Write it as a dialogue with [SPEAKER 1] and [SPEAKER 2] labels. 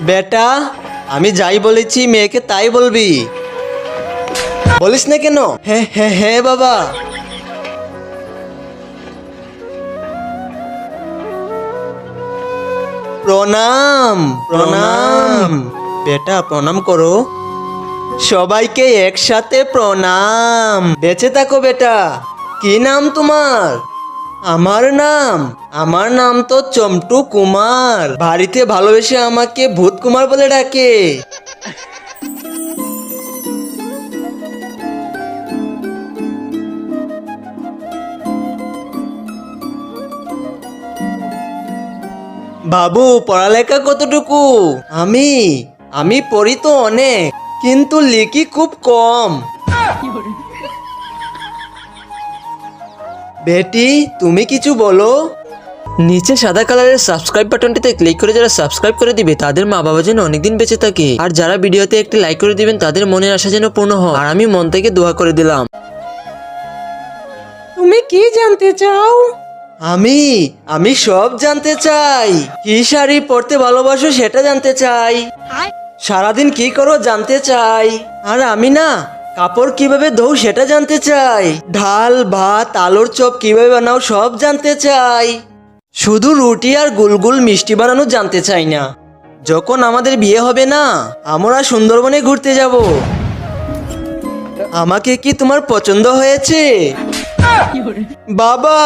[SPEAKER 1] বেটা, আমি যাই বলেছি মেয়েকে তাই বলবি, বলিস না কেন? হ্যাঁ হ্যাঁ হ্যাঁ বাবা। প্রণাম প্রণাম। বেটা প্রণাম করো, সবাইকে একসাথে প্রণাম। বেঁচে থাকো বেটা। কি নাম তোমার? আমার নাম তো চম্টু কুমার। বাড়িতে ভালোবেসে আমাকে ভূত কুমার বলে ডাকে। বাবু পড়ালেখা কতটুকু? আমি আমি পড়ি তো অনেক, কিন্তু লিখি খুব কম। বেটি তুমি কিছু বলো। নিচে সাদা কালারের সাবস্ক্রাইব বাটনটিতে ক্লিক করে যারা সাবস্ক্রাইব করে দিবে তাদের মা বাবা যেন অনেকদিন বেঁচে থাকে, আর যারা ভিডিওতে একটি লাইক করে দিবেন তাদের মনের আশা যেন পূর্ণ হয়। আর আমি মন থেকে দোয়া করে দিলাম। তুমি কি জানতে চাও? আমি আমি সব জানতে চাই। কি শাড়ি পরতে ভালোবাসো সেটা জানতে চাই। সারাদিন কি করো জানতে চাই। আর আমি না কাপড় কিভাবে ধোও সেটা জানতে চাই। ডাল ভাত আলুর চপ কিভাবে বানাও সব জানতে চাই। শুধু রুটি আর গুলগুল মিষ্টি বানানো জানতে চাই না। যখন আমাদের বিয়ে হবে না, আমরা সুন্দরবনে ঘুরতে যাব। আমাকে কি তোমার পছন্দ হয়েছে? বাবা